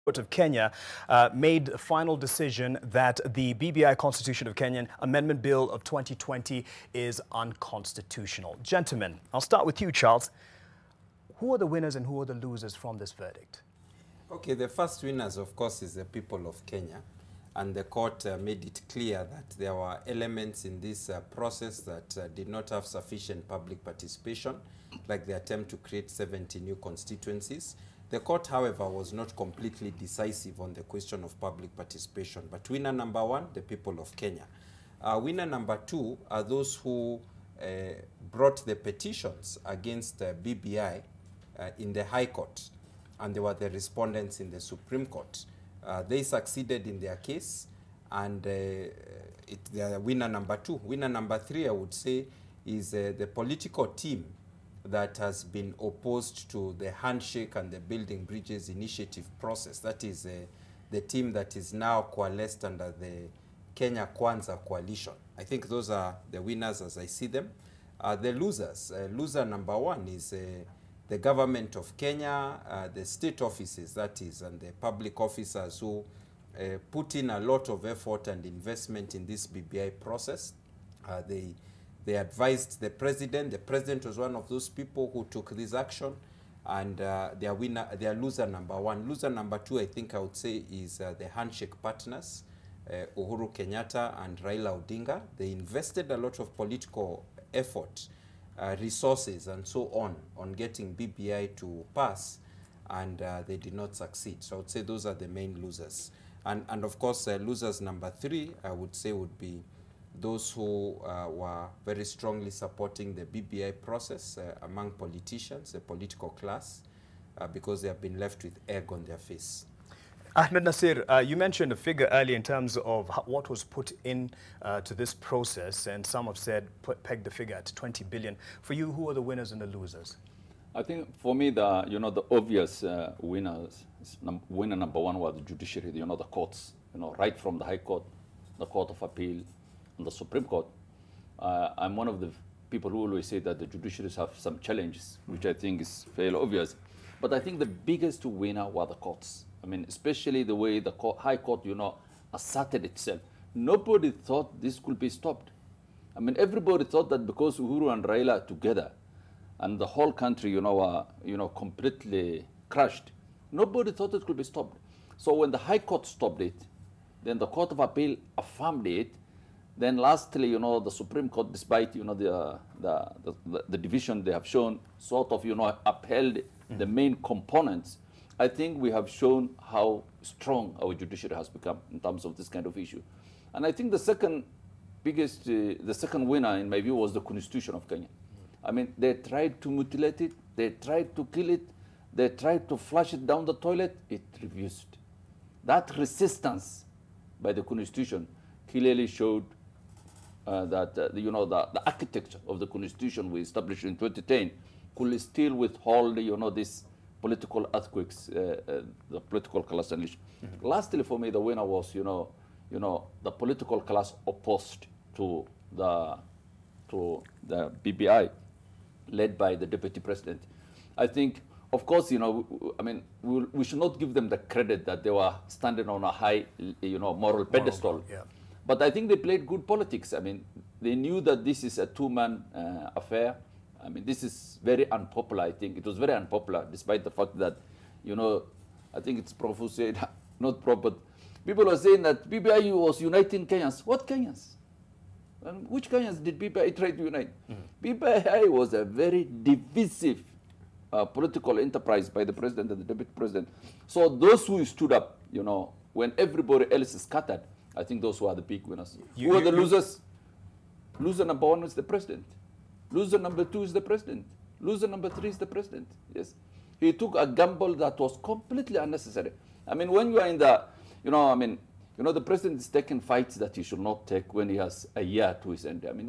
Court of Kenya made a final decision that the BBI Constitution of Kenya Amendment Bill of 2020 is unconstitutional. Gentlemen, I'll start with you, Charles. Who are the winners and who are the losers from this verdict? Okay, the first winners, of course, is the people of Kenya. And the court made it clear that there were elements in this process that did not have sufficient public participation, like the attempt to create 70 new constituencies. The court, however, was not completely decisive on the question of public participation. But winner number one, the people of Kenya. Winner number two are those who brought the petitions against BBI in the High Court, and they were the respondents in the Supreme Court. They succeeded in their case, and they are winner number two. Winner number three, I would say, is the political team that has been opposed to the handshake and the building bridges initiative process. That is the team that is now coalesced under the Kenya Kwanza coalition. I think those are the winners as I see them. The losers, loser number one is the government of Kenya, the state offices, that is, and the public officers who put in a lot of effort and investment in this BBI process. They advised the president. The president was one of those people who took this action, and their loser number one. Loser number two, I think I would say, is the handshake partners, Uhuru Kenyatta and Raila Odinga. They invested a lot of political effort, resources, and so on getting BBI to pass, and they did not succeed. So I would say those are the main losers. And of course, losers number three, I would say, would be those who were very strongly supporting the BBI process among politicians, the political class, because they have been left with egg on their face. Ahmednasir, you mentioned a figure earlier in terms of what was put in to this process, and some have said peg the figure at 20 billion. For you, who are the winners and the losers? I think for me, the obvious winners, winner number one was the judiciary, the courts, right from the High Court, the Court of Appeal, and the Supreme Court. I'm one of the people who always say that the judiciaries have some challenges, which I think is fairly obvious. But I think the biggest winner were the courts. I mean, especially the way the High Court, asserted itself. Nobody thought this could be stopped. I mean, everybody thought that because Uhuru and Raila are together, and the whole country, completely crushed, nobody thought it could be stopped. So when the High Court stopped it, then the Court of Appeal affirmed it. Then lastly, the Supreme Court, despite, the division they have shown, sort of, upheld the main components. I think we have shown how strong our judiciary has become in terms of this kind of issue. And I think the second winner, in my view, was the Constitution of Kenya. I mean, they tried to mutilate it, they tried to kill it, they tried to flush it down the toilet, it refused. That resistance by the Constitution clearly showed that the architecture of the Constitution we established in 2010 could still withhold these political earthquakes, the political class unleashed. Lastly, for me, the winner was the political class opposed to the BBI, led by the deputy president. I think, of course, I mean, we should not give them the credit that they were standing on a high, moral pedestal. Yeah. But I think they played good politics. I mean, they knew that this is a two-man affair. I mean, this is very unpopular, I think. It was very unpopular, despite the fact that, I think it's said, not proper. People are saying that BBI was uniting Kenyans. What Kenyans? And which Kenyans did BBI try to unite? BBI was a very divisive political enterprise by the president and the deputy president. So those who stood up, when everybody else is scattered, I think those who are the big winners. Who are the losers? Loser number one is the president. Loser number two is the president. Loser number three is the president. Yes, he took a gamble that was completely unnecessary. I mean, when you are in the, the president is taking fights that he should not take when he has a year to his end. I mean,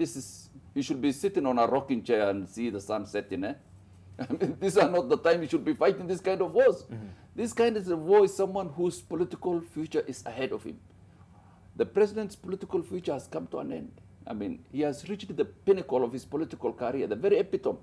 he should be sitting on a rocking chair and see the sun setting. I mean, these are not the time he should be fighting this kind of wars. This kind of war is someone whose political future is ahead of him. The president's political future has come to an end. I mean, he has reached the pinnacle of his political career, the very epitome.